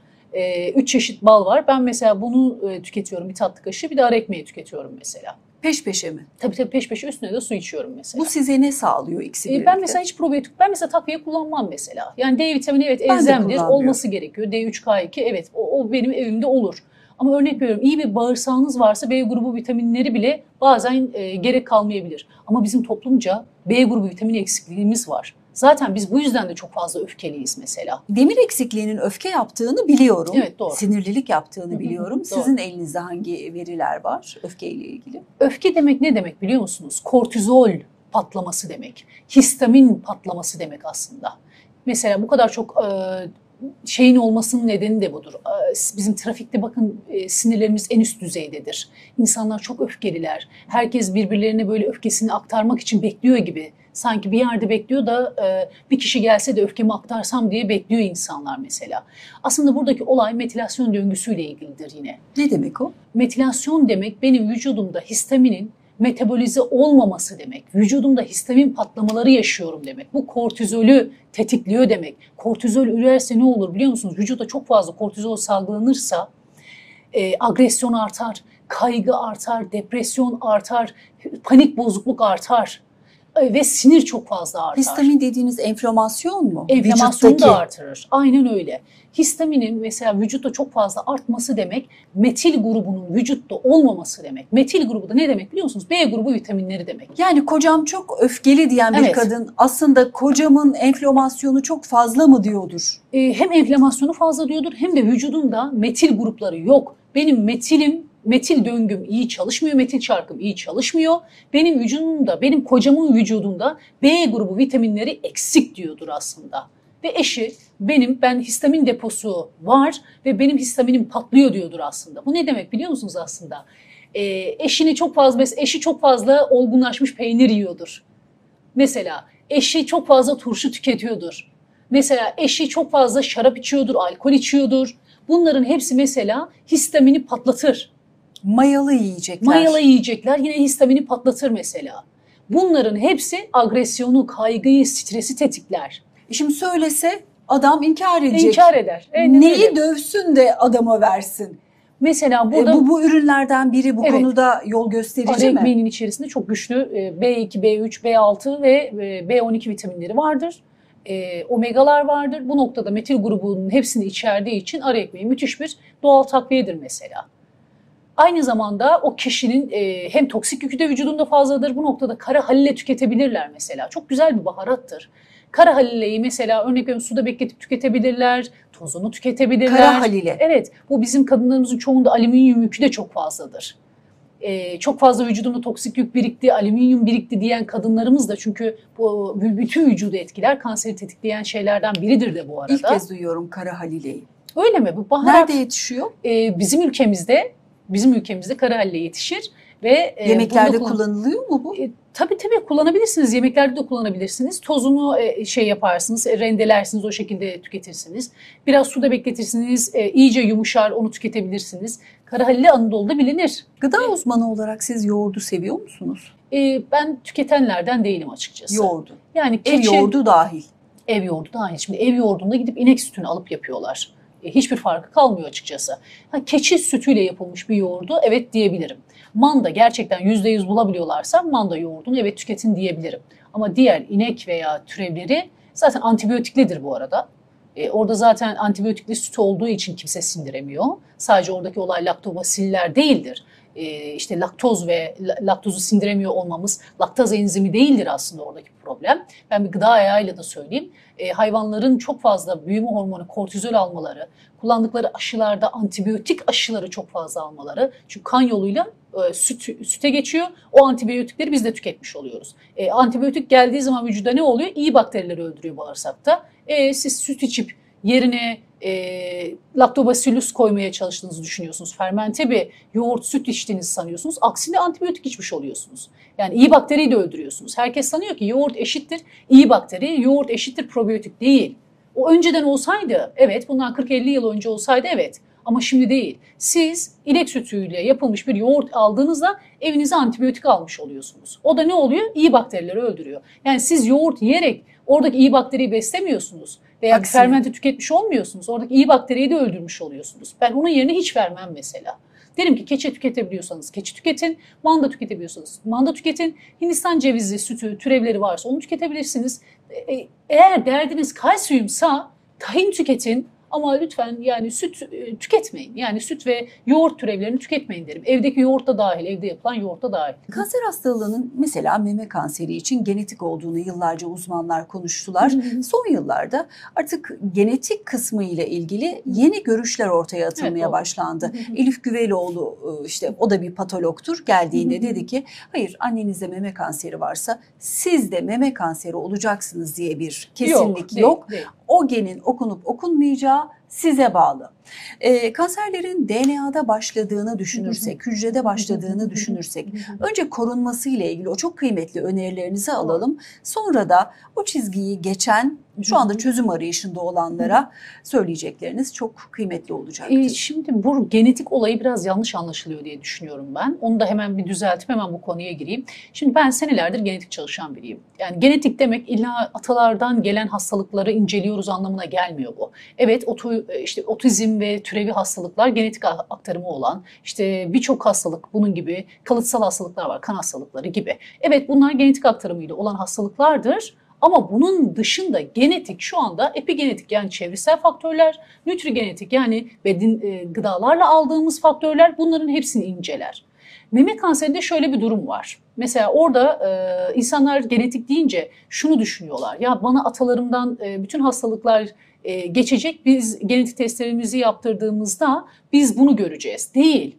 S2: 3 çeşit bal var. Ben mesela bunu tüketiyorum, bir tatlı kaşığı. Bir de arı ekmeği tüketiyorum mesela.
S1: Peş peşe mi?
S2: Tabii peş peşe, üstüne de su içiyorum mesela.
S1: Bu size ne sağlıyor ikisi birlikte?
S2: Ben mesela hiç probiyotik, ben mesela takviye kullanmam mesela. Yani D vitamini evet elzemdir, olması gerekiyor. D3K2 evet o benim evimde olur. Ama örnek veriyorum, iyi bir bağırsağınız varsa B grubu vitaminleri bile bazen gerek kalmayabilir. Ama bizim toplumca B grubu vitamini eksikliğimiz var. Zaten biz bu yüzden de çok fazla öfkeliyiz mesela.
S1: Demir eksikliğinin öfke yaptığını biliyorum.
S2: Evet, doğru.
S1: Sinirlilik yaptığını biliyorum.
S2: Doğru.
S1: Sizin elinizde hangi veriler var öfkeyle ilgili?
S2: Öfke demek ne demek biliyor musunuz? Kortizol patlaması demek. Histamin patlaması demek aslında. Mesela bu kadar çok şeyin olmasının nedeni de budur. Bizim trafikte bakın sinirlerimiz en üst düzeydedir. İnsanlar çok öfkeliler. Herkes birbirlerine böyle öfkesini aktarmak için bekliyor gibi. Sanki bir yerde bekliyor da bir kişi gelse de öfkemi aktarsam diye bekliyor insanlar mesela. Aslında buradaki olay metilasyon döngüsüyle ilgilidir yine.
S1: Ne demek o?
S2: Metilasyon demek benim vücudumda histaminin metabolize olmaması demek. Vücudumda histamin patlamaları yaşıyorum demek. Bu kortizolü tetikliyor demek. Kortizol ürerse ne olur biliyor musunuz? Vücuda çok fazla kortizol salgılanırsa agresyon artar, kaygı artar, depresyon artar, panik bozukluk artar. ve sinir çok fazla artar.
S1: Histamin dediğiniz enflamasyon mu?
S2: Enflamasyonu
S1: Vücuttaki.
S2: da artırır. Aynen öyle. Histaminin mesela vücutta çok fazla artması demek metil grubunun vücutta olmaması demek. Metil grubu da ne demek biliyor musunuz? B grubu vitaminleri demek.
S1: Yani kocam çok öfkeli diyen bir
S2: Evet.
S1: kadın aslında kocamın enflamasyonu çok fazla mı diyordur?
S2: Hem enflamasyonu fazla diyordur hem de vücudumda metil grupları yok. Benim metil döngüm iyi çalışmıyor, metil çarkım iyi çalışmıyor. Benim vücudumda, benim kocamın vücudunda B grubu vitaminleri eksik diyordur aslında. Ve eşi ben histamin deposu var ve benim histaminim patlıyor diyordur aslında. Bu ne demek biliyor musunuz aslında? Eşi çok fazla olgunlaşmış peynir yiyordur. Mesela eşi çok fazla turşu tüketiyordur. Mesela eşi çok fazla şarap içiyordur, alkol içiyordur. Bunların hepsi mesela histamini patlatır.
S1: Mayalı yiyecekler.
S2: Mayalı yiyecekler yine histamini patlatır mesela. Bunların hepsi agresyonu, kaygıyı, stresi tetikler.
S1: Şimdi söylese adam inkar edecek.
S2: İnkar eder. Aynen
S1: Neyi
S2: öyle.
S1: dövsün de adama versin.
S2: Mesela burada
S1: Bu ürünlerden biri bu
S2: Evet.
S1: konuda yol gösterici
S2: arı
S1: mi?
S2: ekmeğinin içerisinde çok güçlü B2, B3, B6 ve B12 vitaminleri vardır. Omegalar vardır. Bu noktada metil grubunun hepsini içerdiği için arı ekmeği müthiş bir doğal takviyedir mesela. Aynı zamanda o kişinin hem toksik yükü de vücudunda fazladır. Bu noktada kara halile tüketebilirler mesela. Çok güzel bir baharattır. Kara halileyi mesela örnek veriyorum suda bekletip tüketebilirler, tozunu tüketebilirler.
S1: Kara halile.
S2: Evet, bu bizim kadınlarımızın çoğunda alüminyum yükü de çok fazladır. Çok fazla vücudumda toksik yük birikti, alüminyum birikti diyen kadınlarımız da çünkü bu bütün vücudu etkiler, kanseri tetikleyen şeylerden biridir de bu arada.
S1: İlk kez duyuyorum kara halileyi.
S2: Öyle mi? Bu baharat
S1: Nerede yetişiyor?
S2: bizim ülkemizde kara halile yetişir ve
S1: Yemeklerde
S2: bunu
S1: kullanılıyor mu bu?
S2: Tabii kullanabilirsiniz. Yemeklerde de kullanabilirsiniz. Tozunu yaparsınız, rendelersiniz, o şekilde tüketirsiniz. Biraz suda bekletirsiniz, iyice yumuşar, onu tüketebilirsiniz. Kara halile Anadolu'da bilinir.
S1: Gıda uzmanı olarak siz yoğurdu seviyor musunuz?
S2: Ben tüketenlerden değilim açıkçası.
S1: Yoğurdu.
S2: Yani
S1: Ev yoğurdu dahil.
S2: Ev yoğurdu dahil. Şimdi ev yoğurdunda gidip inek sütünü alıp yapıyorlar. Hiçbir farkı kalmıyor açıkçası. Keçi sütüyle yapılmış bir yoğurdu evet diyebilirim. Manda gerçekten %100 bulabiliyorlarsa manda yoğurdunu evet tüketin diyebilirim. Ama diğer inek veya türevleri zaten antibiyotiklidir bu arada. Orada zaten antibiyotikli süt olduğu için kimse sindiremiyor. Sadece oradaki olay laktobasiller değildir. İşte laktozu sindiremiyor olmamız, laktaz enzimi değildir aslında oradaki problem. Ben bir gıda ayağıyla da söyleyeyim. Hayvanların çok fazla büyüme hormonu, kortizol almaları, kullandıkları aşılarda antibiyotik aşıları çok fazla almaları. Çünkü kan yoluyla süte geçiyor. O antibiyotikleri biz de tüketmiş oluyoruz. Antibiyotik geldiği zaman vücuda ne oluyor? İyi bakterileri öldürüyor bağırsakta. Siz süt içip yerine Lactobacillus koymaya çalıştığınızı düşünüyorsunuz. Fermente bir yoğurt, süt içtiğinizi sanıyorsunuz. Aksine antibiyotik içmiş oluyorsunuz. Yani iyi bakteriyi de öldürüyorsunuz. Herkes sanıyor ki yoğurt eşittir iyi bakteri, yoğurt eşittir probiyotik değil. O önceden olsaydı, evet bundan 40-50 yıl önce olsaydı evet. Ama şimdi değil. Siz inek sütüyle yapılmış bir yoğurt aldığınızda evinize antibiyotik almış oluyorsunuz. O da ne oluyor? İyi bakterileri öldürüyor. Yani siz yoğurt yiyerek oradaki iyi bakteriyi beslemiyorsunuz. Veya
S1: Aksine.
S2: fermente tüketmiş olmuyorsunuz. Oradaki iyi bakteriyi de öldürmüş oluyorsunuz. Ben onun yerine hiç vermem mesela. Derim ki keçi tüketebiliyorsanız keçi tüketin, manda tüketebiliyorsanız manda tüketin. Hindistan cevizi sütü, türevleri varsa onu tüketebilirsiniz. Eğer derdiniz kalsiyumsa tahin tüketin. Ama lütfen yani süt tüketmeyin. Yani süt ve yoğurt türevlerini tüketmeyin derim. Evdeki yoğurt da dahil, evde yapılan yoğurt da dahil.
S1: Kanser hastalığının mesela meme kanseri için genetik olduğunu yıllarca uzmanlar konuştular. Son yıllarda artık genetik kısmı ile ilgili yeni görüşler ortaya atılmaya
S2: doğru.
S1: başlandı. Elif Güveloğlu işte o da bir patologtur, geldiğinde dedi ki hayır annenizde meme kanseri varsa siz de meme kanseri olacaksınız diye bir kesinlik yok.
S2: Değil.
S1: O genin okunup okunmayacağı size bağlı. Kanserlerin DNA'da başladığını düşünürsek, hücrede başladığını düşünürsek, önce korunması ile ilgili o çok kıymetli önerilerinizi alalım. Sonra da o çizgiyi geçen, şu anda çözüm arayışında olanlara söyleyecekleriniz çok kıymetli olacaktır.
S2: Şimdi bu genetik olayı biraz yanlış anlaşılıyor diye düşünüyorum ben. Onu da hemen bir düzeltip hemen bu konuya gireyim. Şimdi ben senelerdir genetik çalışan biriyim. Yani genetik demek illa atalardan gelen hastalıkları inceliyoruz anlamına gelmiyor bu. Evet işte otizm ve türevi hastalıklar genetik aktarımı olan, işte birçok hastalık bunun gibi, kalıtsal hastalıklar var, kan hastalıkları gibi. Evet, bunlar genetik aktarımıyla olan hastalıklardır. Ama bunun dışında genetik şu anda epigenetik, yani çevresel faktörler, nütrigenetik yani gıdalarla aldığımız faktörler, bunların hepsini inceler. Meme kanserinde şöyle bir durum var. Mesela orada insanlar genetik deyince şunu düşünüyorlar. Ya bana atalarımdan bütün hastalıklar geçecek. Biz genetik testlerimizi yaptırdığımızda biz bunu göreceğiz. Değil.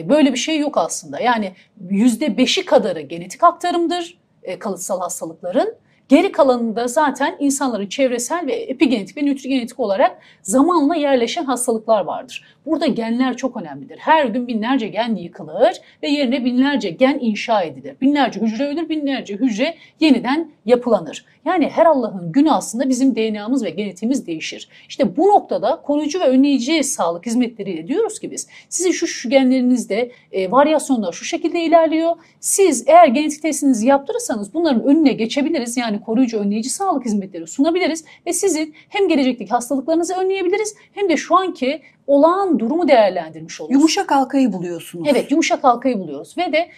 S2: Böyle bir şey yok aslında. Yani %5'i kadarı genetik aktarımdır kalıtsal hastalıkların. Geri kalanında zaten insanların çevresel ve epigenetik ve nütrigenetik olarak zamanla yerleşen hastalıklar vardır. Burada genler çok önemlidir. Her gün binlerce gen yıkılır ve yerine binlerce gen inşa edilir. Binlerce hücre ölür, binlerce hücre yeniden yapılanır. Yani her Allah'ın günü aslında bizim DNA'mız ve genetiğimiz değişir. İşte bu noktada koruyucu ve önleyici sağlık hizmetleriyle diyoruz ki biz, sizin şu genlerinizde varyasyonlar şu şekilde ilerliyor. Siz eğer genetik testinizi yaptırırsanız bunların önüne geçebiliriz. Yani koruyucu önleyici sağlık hizmetleri sunabiliriz ve sizin hem gelecekteki hastalıklarınızı önleyebiliriz hem de şu anki olağan durumu değerlendirmiş oluruz.
S1: Yumuşak halkayı buluyorsunuz.
S2: Evet, yumuşak halkayı buluyoruz ve de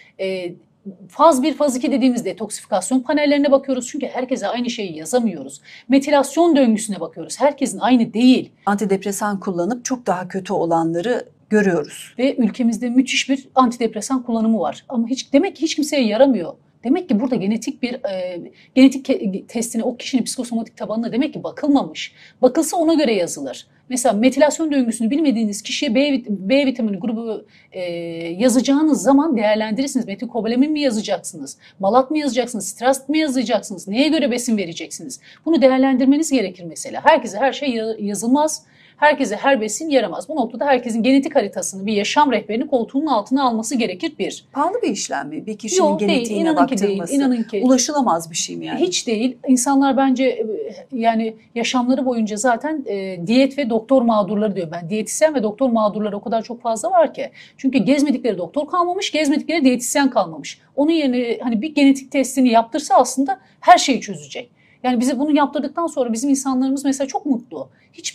S2: faz 1, faz 2 dediğimiz detoksifikasyon panellerine bakıyoruz. Çünkü herkese aynı şeyi yazamıyoruz. Metilasyon döngüsüne bakıyoruz. Herkesin aynı değil.
S1: Antidepresan kullanıp çok daha kötü olanları görüyoruz.
S2: Ve ülkemizde müthiş bir antidepresan kullanımı var. Ama demek ki hiç kimseye yaramıyor. Demek ki burada genetik testine o kişinin psikosomatik tabanına demek ki bakılmamış. Bakılsa ona göre yazılır. Mesela metilasyon döngüsünü bilmediğiniz kişiye B vitamini grubu yazacağınız zaman değerlendirirsiniz. Metilkobalamin mi yazacaksınız? Malat mı yazacaksınız? Strast mı yazacaksınız? Neye göre besin vereceksiniz? Bunu değerlendirmeniz gerekir mesela. Herkese her şey yazılmaz. Herkese her besin yaramaz. Bu noktada herkesin genetik haritasını, bir yaşam rehberini koltuğunun altına alması gerekir bir.
S1: Pahalı bir işlem mi? Bir kişinin genetiğine
S2: inanın
S1: baktırması.
S2: Ki değil, inanın ki.
S1: Ulaşılamaz bir şey mi yani?
S2: Hiç değil. İnsanlar bence yani yaşamları boyunca zaten diyet ve doktor mağdurları diyor. Ben diyetisyen ve doktor mağdurları o kadar çok fazla var ki. Çünkü gezmedikleri doktor kalmamış, gezmedikleri diyetisyen kalmamış. Onun yerine hani bir genetik testini yaptırsa aslında her şeyi çözecek. Yani bize bunu yaptırdıktan sonra bizim insanlarımız mesela çok mutlu. Hiç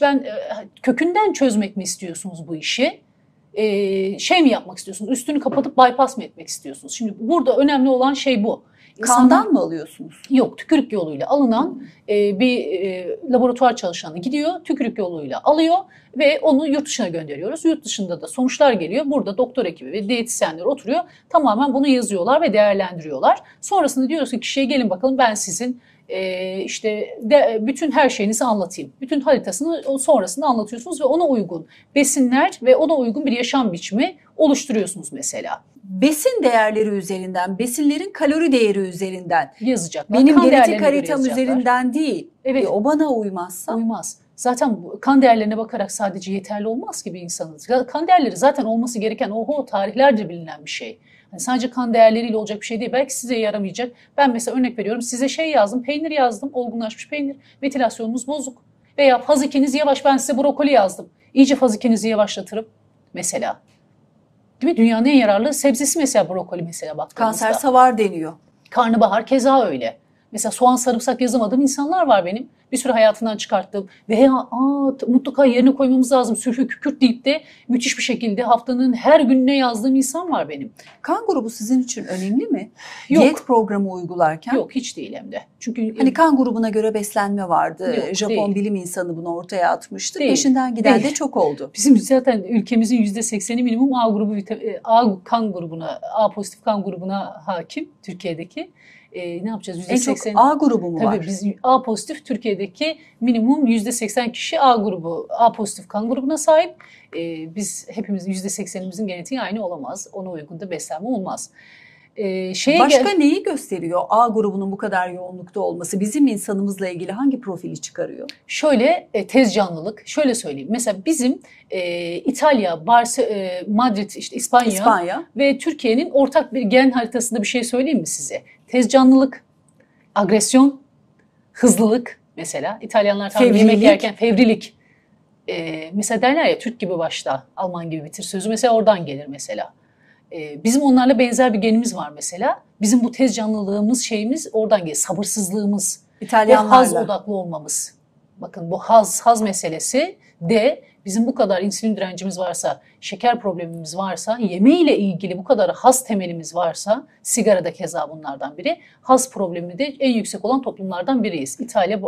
S2: kökünden çözmek mi istiyorsunuz bu işi? Şey mi yapmak istiyorsunuz? Üstünü kapatıp bypass mı etmek istiyorsunuz? Şimdi burada önemli olan şey bu.
S1: Kandan mı alıyorsunuz?
S2: Yok, tükürük yoluyla alınan bir laboratuvar çalışanı gidiyor, tükürük yoluyla alıyor ve onu yurt dışına gönderiyoruz. Yurt dışında da sonuçlar geliyor. Burada doktor ekibi ve diyetisyenler oturuyor. Tamamen bunu yazıyorlar ve değerlendiriyorlar. Sonrasında diyoruz ki kişiye gelin bakalım ben sizin bütün her şeyinizi anlatayım. Bütün haritasını sonrasında anlatıyorsunuz ve ona uygun besinler ve ona uygun bir yaşam biçimi oluşturuyorsunuz mesela.
S1: Besin değerleri üzerinden, besinlerin kalori değeri üzerinden
S2: Yazacaklar.
S1: Benim genetik haritam üzerinden değil.
S2: Evet.
S1: O bana uymazsa?
S2: Uymaz. Zaten kan değerlerine bakarak sadece yeterli olmaz ki bir insanın. Kan değerleri zaten olması gereken tarihlerce bilinen bir şey. Yani sadece kan değerleriyle olacak bir şey değil. Belki size yaramayacak. Ben mesela örnek veriyorum. Size yazdım. Peynir yazdım. Olgunlaşmış peynir. Metilasyonunuz bozuk. Veya faz 2'niz yavaş. Ben size brokoli yazdım. İyice faz 2'nizi yavaşlatırım. Mesela. Değil mi? Dünyanın en yararlı sebzesi mesela brokoli mesela baktığımızda.
S1: Kanser savar deniyor.
S2: Karnabahar keza öyle. Mesela soğan sarımsak yazamadığım insanlar var benim. Bir sürü hayatından çıkarttım. Veya mutlaka yerine koymamız lazım. Sülfür kükürt deyip de müthiş bir şekilde haftanın her gününe yazdığım insan var benim.
S1: Kan grubu sizin için önemli mi?
S2: Yok.
S1: Diyet programı uygularken?
S2: Yok, hiç değil hem de. Çünkü
S1: hani kan grubuna göre beslenme vardı.
S2: Yok,
S1: Japon
S2: değil.
S1: bilim insanı bunu ortaya atmıştı.
S2: Değil.
S1: Peşinden giden
S2: Değil.
S1: de çok oldu.
S2: Bizim zaten ülkemizin %80'i minimum kan grubuna, A pozitif kan grubuna hakim Türkiye'deki. Ne yapacağız?
S1: En çok
S2: %80.
S1: A grubu mu var?
S2: Tabii biz A pozitif Türkiye'deki minimum %80 kişi A pozitif kan grubuna sahip. Biz hepimizin %80'imizin genetiği aynı olamaz. Ona uygun da beslenme olmaz.
S1: Başka neyi gösteriyor A grubunun bu kadar yoğunlukta olması? Bizim insanımızla ilgili hangi profili çıkarıyor?
S2: Şöyle tez canlılık. Şöyle söyleyeyim. Mesela bizim İtalya, Madrid, İspanya ve Türkiye'nin ortak bir gen haritasında bir şey söyleyeyim mi size? Tez canlılık, agresyon, hızlılık mesela. İtalyanlar yemek yerken fevrilik. Mesela derler ya Türk gibi başla, Alman gibi bitir sözü mesela oradan gelir mesela. Bizim onlarla benzer bir genimiz var mesela. Bizim bu tez canlılığımız şeyimiz oradan geliyor. Sabırsızlığımız ve haz odaklı olmamız. Bakın bu haz meselesi D. Bizim bu kadar insülin direncimiz varsa, şeker problemimiz varsa, yemeğiyle ilgili bu kadar haz temelimiz varsa, sigara da keza bunlardan biri. Haz problemi de en yüksek olan toplumlardan biriyiz. İtalya,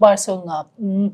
S2: Barcelona,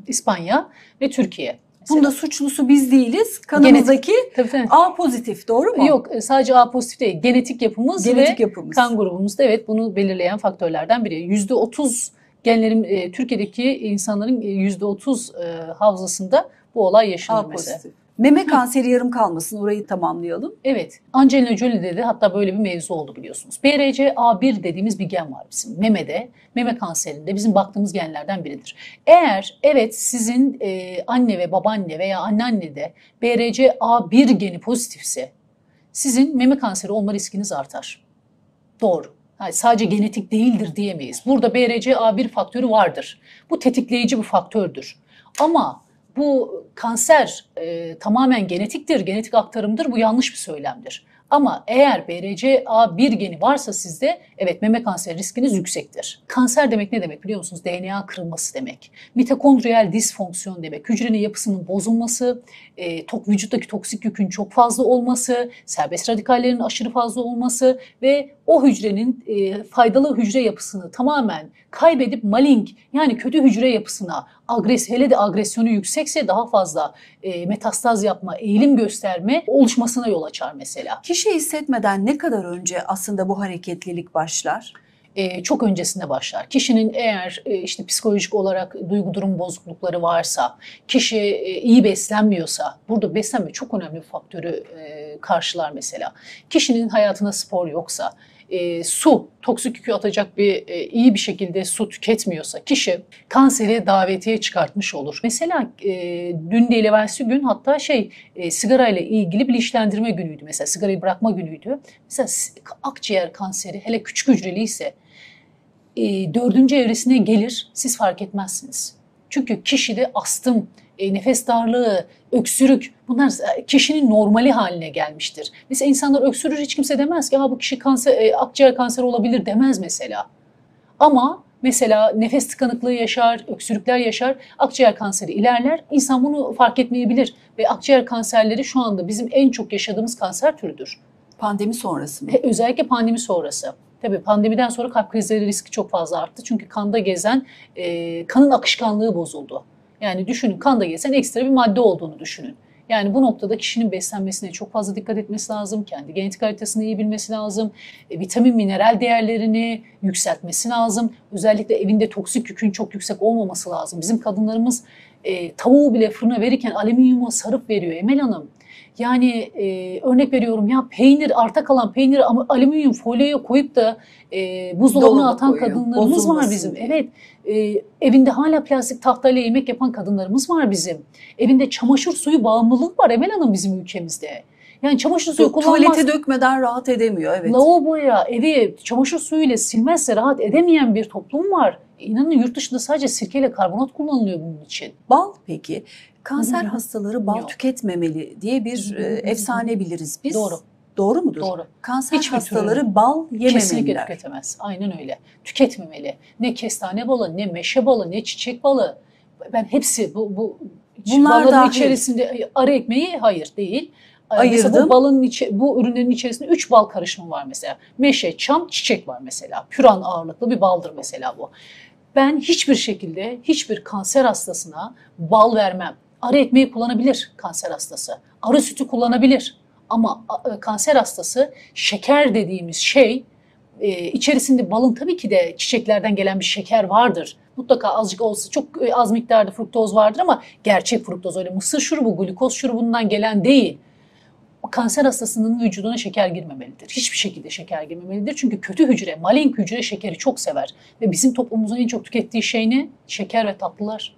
S2: İspanya ve Türkiye. Mesela.
S1: Bunda suçlusu biz değiliz. Kanımızdaki
S2: tabii.
S1: A pozitif, doğru mu?
S2: Yok, sadece A pozitif değil. Genetik yapımız
S1: Genetik
S2: ve
S1: yapımız.
S2: kan grubumuzda evet bunu belirleyen faktörlerden biri. %30 genlerin Türkiye'deki insanların %30 hafızasında bu olay yaşanır
S1: A
S2: mesela.
S1: pozitif. Meme kanseri yarım kalmasın, orayı tamamlayalım.
S2: Evet, Angelina Jolie'de de hatta böyle bir mevzu oldu biliyorsunuz. BRCA1 dediğimiz bir gen var bizim memede, meme kanserinde bizim baktığımız genlerden biridir. Eğer evet sizin anne ve babaanne veya anneannede BRCA1 geni pozitifse sizin meme kanseri olma riskiniz artar. Doğru. Yani sadece genetik değildir diyemeyiz. Burada BRCA1 faktörü vardır. Bu tetikleyici bir faktördür. Ama bu kanser tamamen genetiktir, genetik aktarımdır. Bu yanlış bir söylemdir. Ama eğer BRCA1 geni varsa sizde evet meme kanseri riskiniz yüksektir. Kanser demek ne demek biliyor musunuz? DNA kırılması demek. Mitokondriyal disfonksiyon demek. Hücrenin yapısının bozulması, vücuttaki toksik yükün çok fazla olması, serbest radikallerin aşırı fazla olması ve o hücrenin faydalı hücre yapısını tamamen kaybedip malign yani kötü hücre yapısına hele de agresyonu yüksekse daha fazla metastaz yapma, eğilim gösterme oluşmasına yol açar mesela.
S1: Kişi hissetmeden ne kadar önce aslında bu hareketlilik başlar?
S2: Çok öncesinde başlar. Kişinin eğer işte psikolojik olarak duygu durum bozuklukları varsa, kişi iyi beslenmiyorsa, burada beslenme çok önemli bir faktörü karşılar mesela. Kişinin hayatına spor yoksa, su, toksik yükü atacak iyi bir şekilde su tüketmiyorsa kişi kanseri davetiye çıkartmış olur. Mesela dün değil evvelsi gün hatta sigarayla ilgili bilinçlendirme günüydü. Mesela sigarayı bırakma günüydü. Mesela akciğer kanseri hele küçük hücreli ise 4. evresine gelir siz fark etmezsiniz. Çünkü kişide astım, nefes darlığı, öksürük bunlar kişinin normali haline gelmiştir. Mesela insanlar öksürür hiç kimse demez ki bu kişi akciğer kanseri olabilir demez mesela. Ama mesela nefes tıkanıklığı yaşar, öksürükler yaşar, akciğer kanseri ilerler. İnsan bunu fark etmeyebilir ve akciğer kanserleri şu anda bizim en çok yaşadığımız kanser türüdür.
S1: Pandemi sonrası mı?
S2: Özellikle pandemi sonrası. Tabii pandemiden sonra kalp krizleri riski çok fazla arttı. Çünkü kanda gezen kanın akışkanlığı bozuldu. Yani düşünün kanda gezen ekstra bir madde olduğunu düşünün. Yani bu noktada kişinin beslenmesine çok fazla dikkat etmesi lazım. Kendi genetik haritasını iyi bilmesi lazım. Vitamin, mineral değerlerini yükseltmesi lazım. Özellikle evinde toksik yükün çok yüksek olmaması lazım. Bizim kadınlarımız tavuğu bile fırına verirken alüminyuma sarıp veriyor Emel Hanım. Yani örnek veriyorum ya peynir arta kalan peyniri alüminyum folyoya koyup da buzdolabına atan kadınlarımız var bizim. Evet evinde hala plastik tahtayla yemek yapan kadınlarımız var bizim. Evinde çamaşır suyu bağımlılığı var Emel Hanım bizim ülkemizde. Yani çamaşır suyu kullanmaz.
S1: Tuvalete dökmeden rahat edemiyor evet.
S2: Lavaboya, evi çamaşır suyuyla silmezse rahat edemeyen bir toplum var. İnanın yurt dışında sadece sirkeyle karbonat kullanılıyor bunun için.
S1: Bal peki? Kanser hastaları bal
S2: Yok.
S1: tüketmemeli diye bir efsane biliriz biz.
S2: Doğru.
S1: Doğru mudur?
S2: Doğru.
S1: Kanser
S2: Hiçbir
S1: hastaları
S2: türlü
S1: bal yememeliler.
S2: Kesinlikle tüketemez. Aynen öyle. Tüketmemeli. Ne kestane balı, ne meşe balı, ne çiçek balı. Ben hepsi
S1: Bunlar
S2: balların
S1: dahil.
S2: içerisinde arı ekmeği hayır değil.
S1: Ayırdım.
S2: Mesela bu ürünlerin içerisinde 3 bal karışımı var mesela. Meşe, çam, çiçek var mesela. Püran ağırlıklı bir baldır mesela bu. Ben hiçbir şekilde hiçbir kanser hastasına bal vermem. Arı ekmeği kullanabilir kanser hastası. Arı sütü kullanabilir. Ama kanser hastası şeker dediğimiz şey içerisinde balın tabii ki de çiçeklerden gelen bir şeker vardır. Mutlaka azıcık olsa çok az miktarda fruktoz vardır ama gerçek fruktoz öyle mısır şurubu, glikoz şurubundan gelen değil. Kanser hastasının vücuduna şeker girmemelidir. Hiçbir şekilde şeker girmemelidir. Çünkü kötü hücre, malign hücre şekeri çok sever. Ve bizim toplumumuzun en çok tükettiği şey ne? Şeker ve tatlılar.